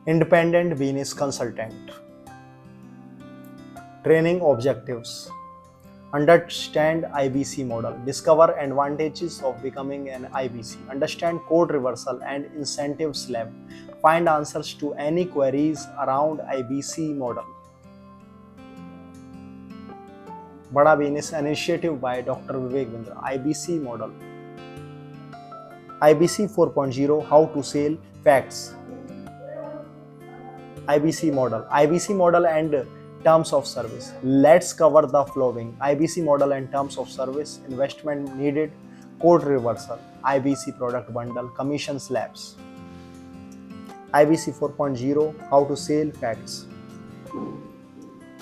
Independent business consultant. Training objectives. Understand IBC model. Discover advantages of becoming an IBC. Understand code reversal and incentive slab. Find answers to any queries around IBC model. Bada Business initiative by Dr. Vivek Bindra. IBC model. IBC 4.0 How to Sell Facts. IBC model and terms of service. Let's cover the following: IBC model and terms of service, investment needed, code reversal, IBC product bundle, commission slabs. IBC 4.0 How to Sell Facts.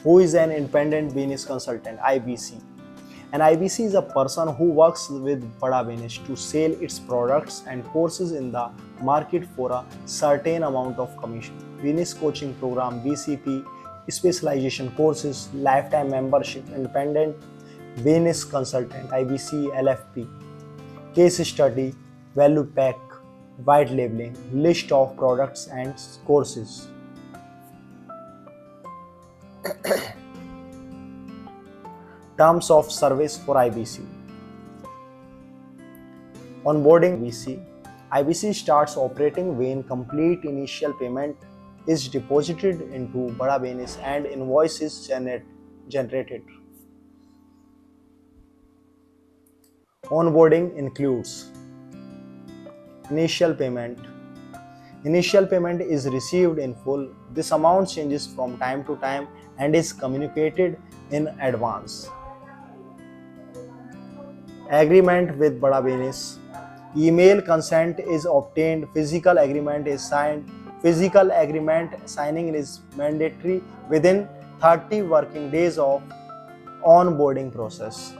Who is an independent business consultant? IBC. An IBC is a person who works with Bada Business to sell its products and courses in the market for a certain amount of commission. Business coaching program, BCP, specialization courses, lifetime membership, independent business consultant, IBC, LFP, case study, value pack, white labeling, list of products and courses. Terms of service for IBC. Onboarding IBC. IBC starts operating when complete initial payment is deposited into Bada Business and invoices generated. Onboarding includes initial payment. Initial payment is received in full. This amount changes from time to time and is communicated in advance. Agreement with Bada Business. Email consent is obtained. Physical agreement is signed. Physical agreement signing is mandatory within 30 working days of onboarding process.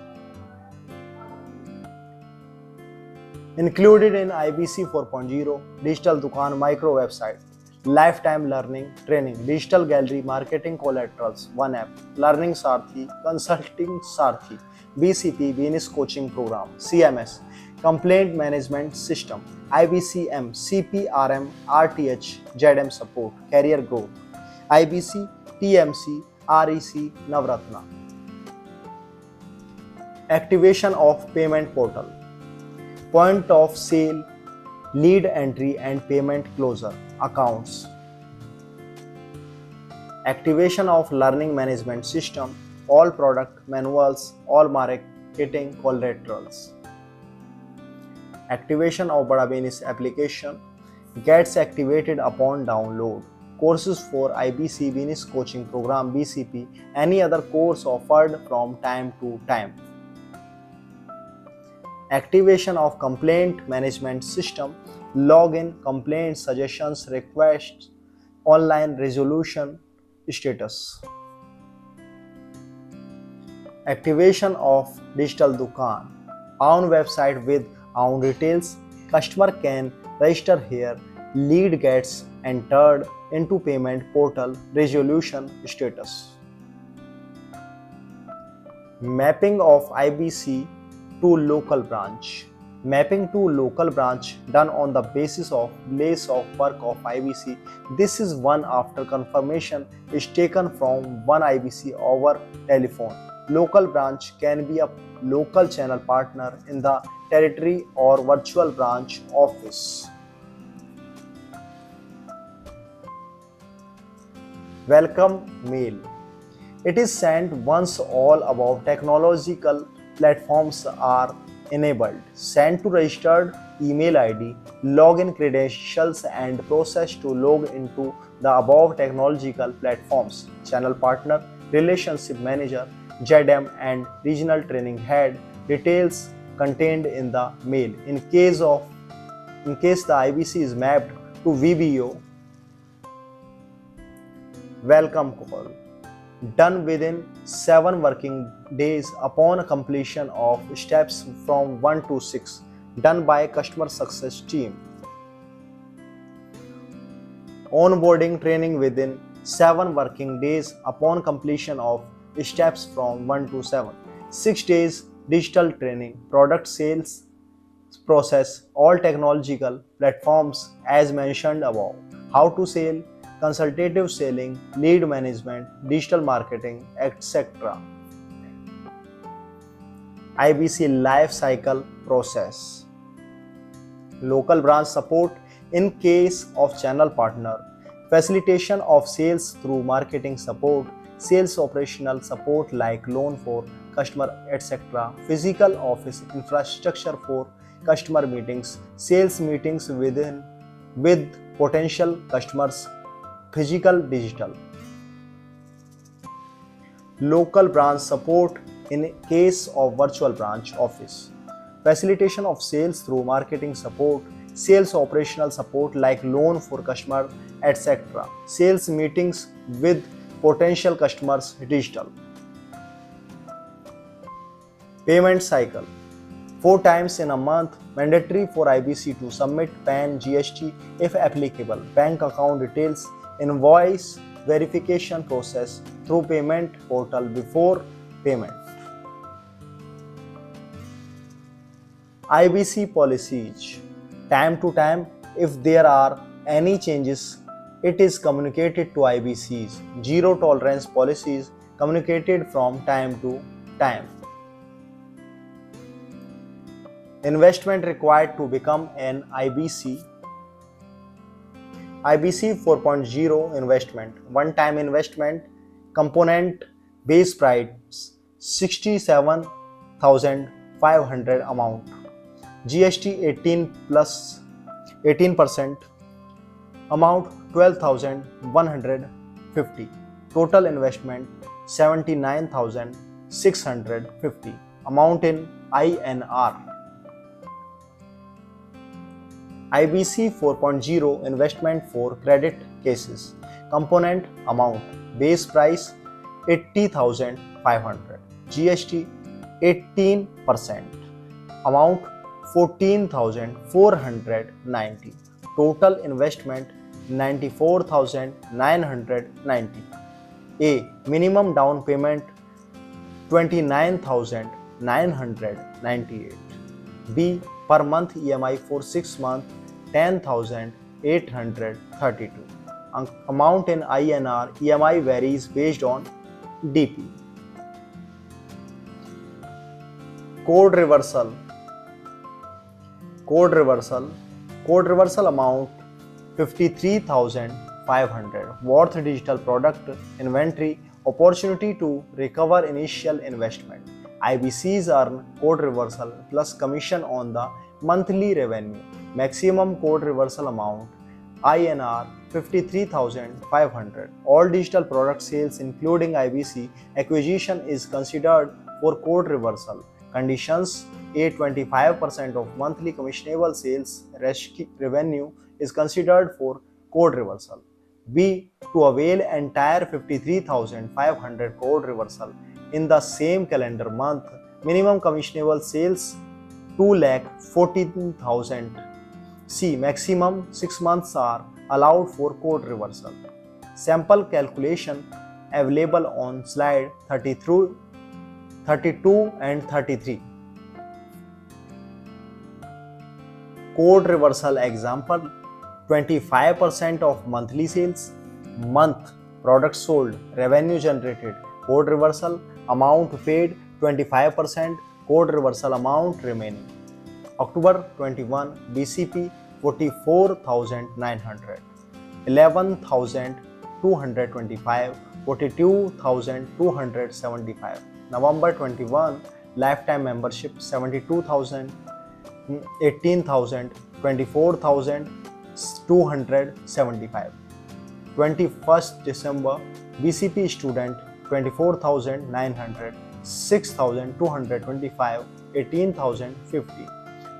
Included in IBC 4.0, Digital Dukaan micro website, lifetime learning training, digital gallery, marketing collaterals, one app, learning Sarthi, consulting Sarthi, BCP, business coaching program, CMS, complaint management system, IBCM, CPRM, RTH, ZM support, career growth, IBC, TMC, REC, Navratna. Activation of payment portal. Point of sale, lead entry and payment closure, accounts. Activation of learning management system, all product manuals, all marketing collaterals. Activation of Bada Business application gets activated upon download. Courses for IBC Business Coaching Program, BCP, any other course offered from time to time. Activation of complaint management system, login, complaints, suggestions, requests, online resolution status. Activation of Digital Dukaan, own website with own details. Customer can register here. Lead gets entered into payment portal, resolution status. Mapping of IBC to local branch. Mapping to local branch done on the basis of place of work of IBC. This is one after confirmation is taken from one IBC over telephone. Local branch can be a local channel partner in the territory or virtual branch office. Welcome mail. It is sent once all above technological platforms are enabled. Sent to registered email ID, login credentials and process to log into the above technological platforms. Channel partner, relationship manager, ZM and regional training head, details contained in the mail. In case the IBC is mapped to VBO, welcome call, done within 7 working days upon completion of steps from 1 to 6, done by customer success team. Onboarding training within 7 working days upon completion of steps from 1 to 7. 6 days digital training, product sales process, all technological platforms as mentioned above. How to sell, consultative selling, lead management, digital marketing, etc. IBC life cycle process. Local branch support in case of channel partner, facilitation of sales through marketing support, sales operational support like loan for customer, etc. Physical office infrastructure for customer meetings, sales meetings with potential customers, physical, digital. Local branch support in case of virtual branch office, facilitation of sales through marketing support, sales operational support like loan for customer, etc. Sales meetings with potential customers, digital. Payment cycle. 4 times in a month, mandatory for IBC to submit PAN, GST if applicable, bank account details, invoice verification process through payment portal before payment. IBC policies. Time to time, if there are any changes, it is communicated to IBC's. Zero tolerance policies communicated from time to time. Investment required to become an IBC. IBC 4.0 investment. One-time investment component base price 67,500 amount. GST 18% amount 12,150. Total investment 79,650. Amount in INR. IBC 4.0 investment for credit cases. Component amount base price 80,500. GST 18%. Amount 14,490. Total investment 94,990. A. Minimum down payment 29,998. B. Per month EMI for 6 months 10,832. Amount in INR. EMI varies based on DP. Code reversal. Code reversal amount 53,500. Worth digital product inventory. Opportunity to recover initial investment. IBCs earn code reversal plus commission on the monthly revenue. Maximum code reversal amount INR 53,500. All digital product sales including IBC acquisition is considered for code reversal. Conditions: A. 25% of monthly commissionable sales revenue is considered for code reversal. B. To avail entire 53,500 code reversal in the same calendar month, minimum commissionable sales 2,14,000. C. Maximum 6 months are allowed for code reversal. Sample calculation available on slide 32 and 33. Code reversal example: 25% of monthly sales, month, products sold, revenue generated, code reversal, amount paid 25%, code reversal amount remaining. October 21, BCP 44,900, 11,225, 42,275. November 21, lifetime membership 72,000, 18,000, 24,275. 21st December, BCP student 24,900, 6,225, 18,050.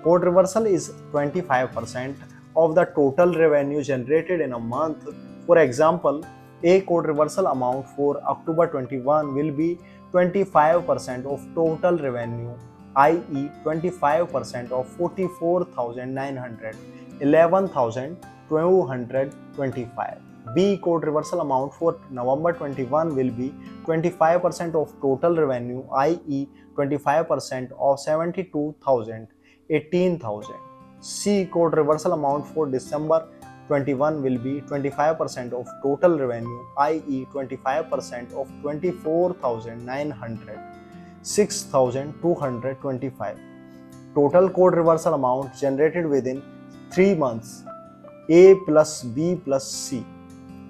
Code reversal is 25% of the total revenue generated in a month. For example, a code reversal amount for October 21 will be 25% of total revenue, i.e. 25% of 44,900, 11,225. B code reversal amount for November 21 will be 25% of total revenue, i.e. 25% of 72,000, 18,000. C code reversal amount for December 21 will be 25% of total revenue, i.e. 25% of 24,900, 6,225. Total code reversal amount generated within 3 months, A plus B plus C,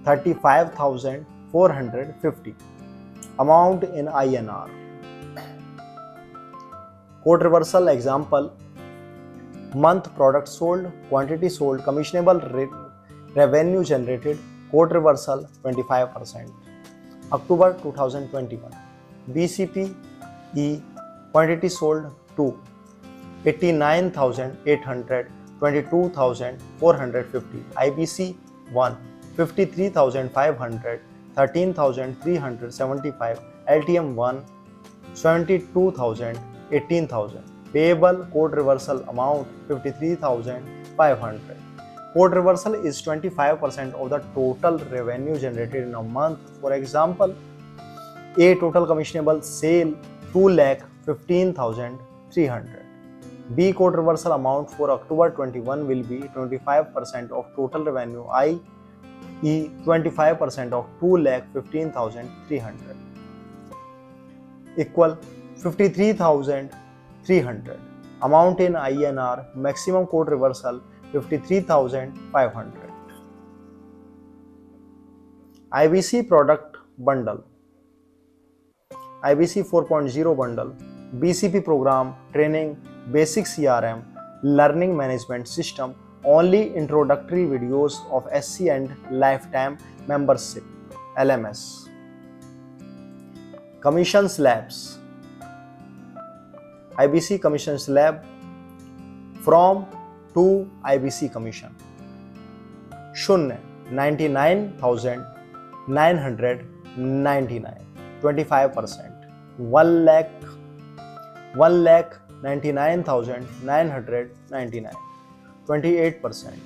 35,450. Amount in INR. Code reversal example: month, product sold, quantity sold, commissionable revenue generated, code reversal 25%. October 2021, BCP E, quantity sold 2, 89,800, 22,450. IBC 1, 53,500, 13,375. LTM 1, 72,000, 18,000. Payable code reversal amount 53,500. Code reversal is 25% of the total revenue generated in a month. For example, A, total commissionable sale 2,15,300. B, code reversal amount for October 21 will be 25% of total revenue, i.e. 25% of 2,15,300 equal 53,300. Amount in INR, maximum code reversal 53,500. IBC product bundle. IBC 4.0 bundle, BCP program, training, basic CRM, learning management system, only introductory videos of SC and lifetime membership, LMS. Commissions labs. IBC commissions lab from to IBC commission. Shunnya 99,999, 25%. 1,99,999, 28%.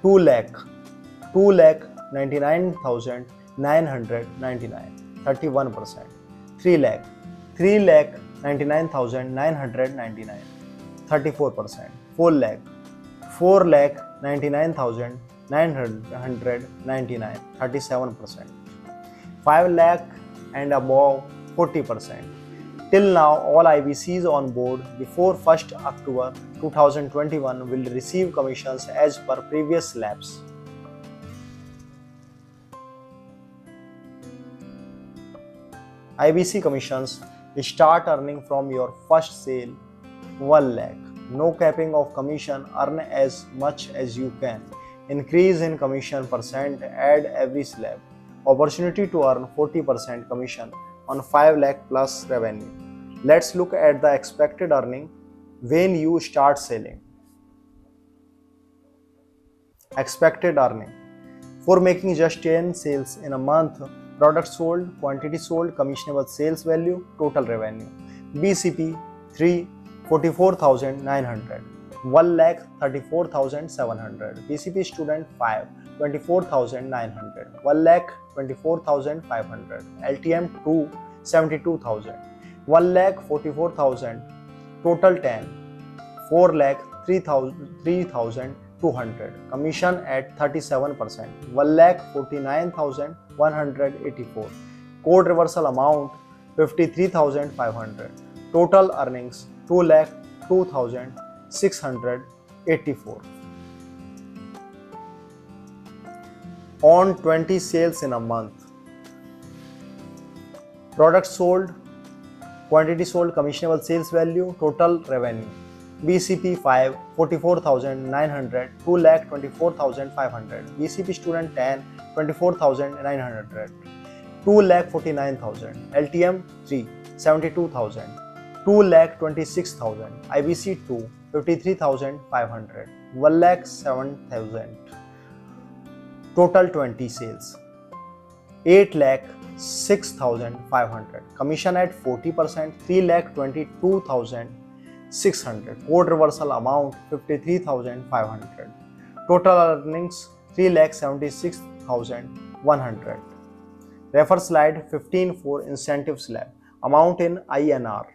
2,99,999, 31%. 3,99,999, 34%. 4,99,999, 37%. 5 lakh and above, 40%. Till now, all IBCs on board before 1st October 2021 will receive commissions as per previous slabs. IBC commissions start earning from your first sale, 1 lakh. No capping of commission, earn as much as you can. Increase in commission percent, add every slab. Opportunity to earn 40% commission on 5 lakh plus revenue. Let's look at the expected earning when you start selling. Expected earning. For making just 10 sales in a month, product sold, quantity sold, commissionable sales value, total revenue. BCP 3, 44,900, 1,34,700. BCP student 5, 24,900, 1,24,500. LTM 2, 72,000, 1,44,000. Total 10, 4,03,200. Commission at 37%, 1,49,184. Code reversal amount 53,500. Total earnings 2,02,684. On 20 sales in a month. Product sold, quantity sold, commissionable sales value, total revenue. BCP 5, 44,900, 2,24,500. BCP student 10, 24,900, 2,49,000. LTM 3, 72,000, 2,26,000. IBC 2, 53,500, 1,07,000. Total 20 sales, 8,06,500. Commission at 40%, 3,22,600. Code reversal amount 53,500. Total earnings 3,76,100. Refer slide 15 for incentive slab. Amount in INR.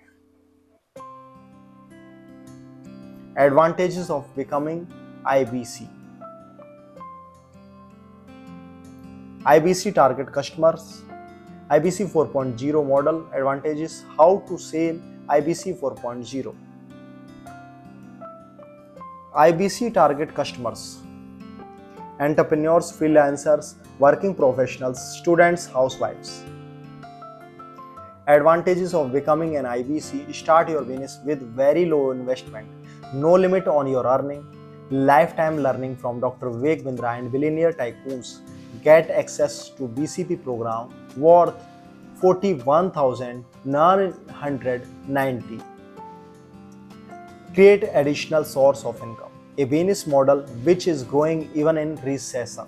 Advantages of becoming IBC. IBC target customers. IBC 4.0 model advantages. How to sell IBC 4.0. IBC target customers: entrepreneurs, freelancers, working professionals, students, housewives. Advantages of becoming an IBC: start your business with very low investment, no limit on your earning, lifetime learning from Dr. Vivek Bindra and billionaire tycoons, get access to BCP program worth 41,990, create additional source of income, a business model which is growing even in recession.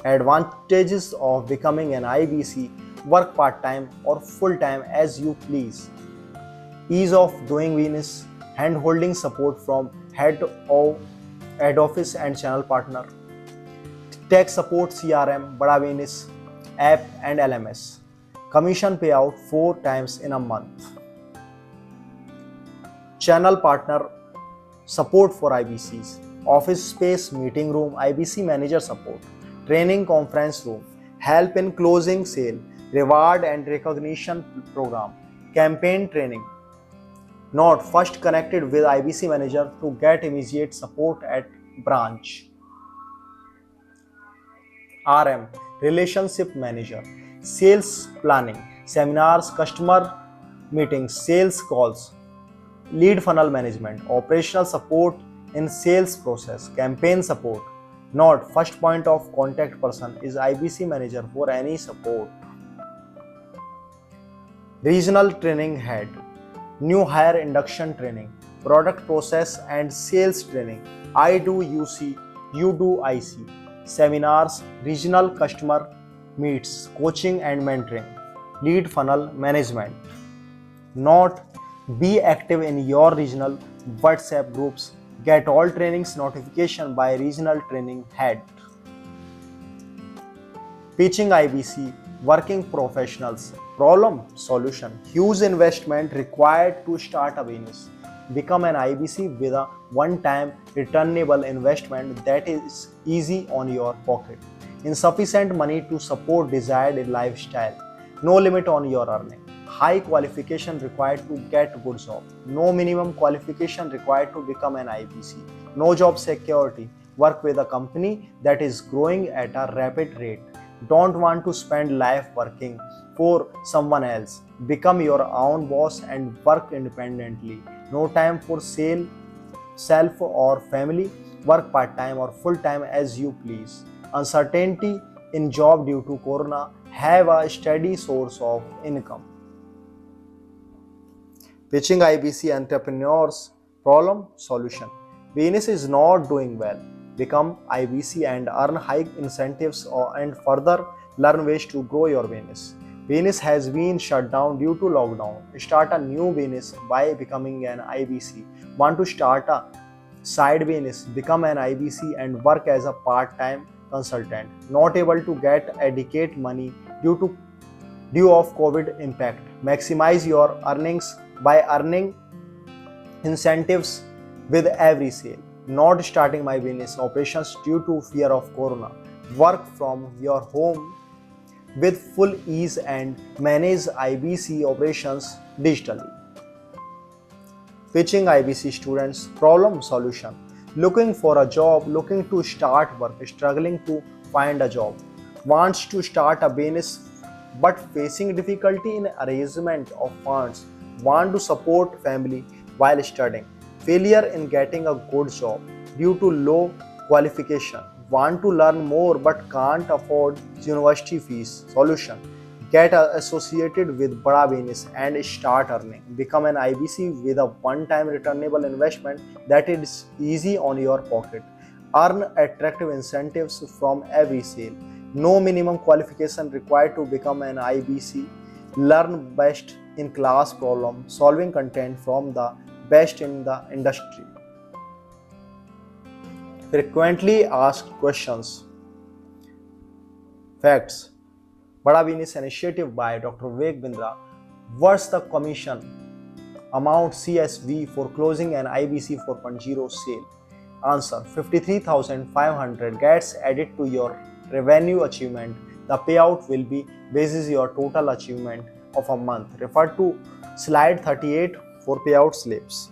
Advantages of becoming an IBC: work part-time or full-time as you please, ease of doing business, hand-holding support from head office and channel partner, tech support, CRM, Bada Business app and LMS, commission payout 4 times in a month, channel partner support for IBCs, office space, meeting room, IBC manager support, training conference room, help in closing sale, reward and recognition program, campaign training. Note: first connected with IBC manager to get immediate support at branch. RM relationship manager, sales planning, seminars, customer meetings, sales calls, lead funnel management, operational support in sales process, campaign support. Note: first point of contact person is IBC manager for any support. Regional training head, new hire induction training, product process and sales training, I do UC, you do IC, seminars, regional customer meets, coaching and mentoring, lead funnel management. Note: be active in your regional WhatsApp groups, get all trainings notification by regional training head. Pitching IBC, working professionals, problem solution: huge investment required to start a business. Become an IBC with a one-time returnable investment that is easy on your pocket. Insufficient money to support desired lifestyle. No limit on your earning. High qualification required to get good job. No minimum qualification required to become an IBC. No job security. Work with a company that is growing at a rapid rate. Don't want to spend life working for someone else. Become your own boss and work independently. No time for self or family. Work part-time or full-time as you please. Uncertainty in job due to corona. Have a steady source of income. Pitching IBC entrepreneurs, problem solution: business is not doing well. Become IBC and earn high incentives and further learn ways to grow your business. Business has been shut down due to lockdown. Start a new business by becoming an IBC. Want to start a side business? Become an IBC and work as a part-time consultant. Not able to get adequate money due of COVID impact. Maximize your earnings by earning incentives with every sale. Not starting my business operations due to fear of corona. Work from your home with full ease and manage IBC operations digitally. Pitching IBC students, problem solution: looking for a job, looking to start work, struggling to find a job, wants to start a business but facing difficulty in arrangement of funds, want to support family while studying, failure in getting a good job due to low qualification, want to learn more but can't afford university fees. Solution: get associated with Bada Business and start earning. Become an IBC with a one-time returnable investment that is easy on your pocket. Earn attractive incentives from every sale. No minimum qualification required to become an IBC. Learn best in class problem solving content from the best in the industry. Frequently asked questions. Facts: Bada Business initiative by Dr. Vivek Bindra. What's the commission amount CSV for closing an IBC 4.0 sale? Answer: 53,500 gets added to your revenue achievement. The payout will be basis your total achievement of a month. Refer to slide 38 for payout slips.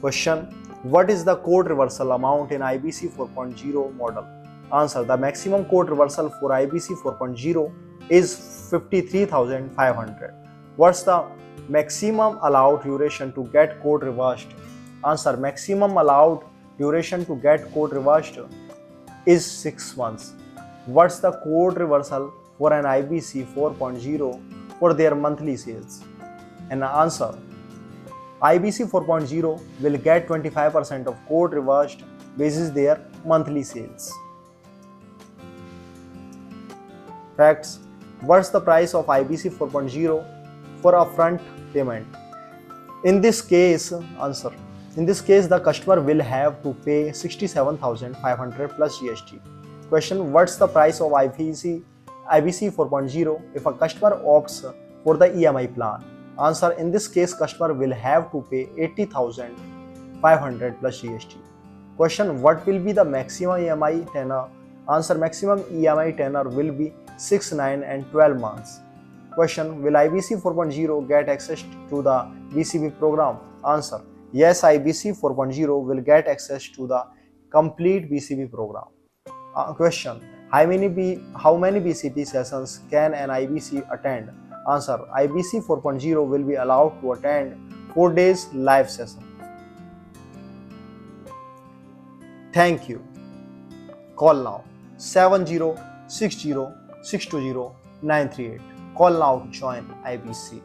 Question: what is the code reversal amount in IBC 4.0 model? Answer: the maximum code reversal for IBC 4.0 is 53,500. What's the maximum allowed duration to get code reversed? Answer: maximum allowed duration to get code reversed is 6 months. What's the code reversal for an IBC 4.0 for their monthly sales? And answer: IBC 4.0 will get 25% of code reversed basis their monthly sales. Facts: what's the price of IBC 4.0 for upfront payment? In this case, answer: in this case, the customer will have to pay 67,500 plus GST. Question: what's the price of IBC 4.0 if a customer opts for the EMI plan? Answer: in this case, customer will have to pay 80,500 plus GST. Question: what will be the maximum EMI tenor? Answer: maximum EMI tenor will be 6, 9 and 12 months. Question: will IBC 4.0 get access to the BCB program? Answer: yes, IBC 4.0 will get access to the complete BCB program. Question: how many BCB sessions can an IBC attend? Answer: IBC 4.0 will be allowed to attend 4 days live session. Thank you. Call now 7060 620 938. Call now to join IBC.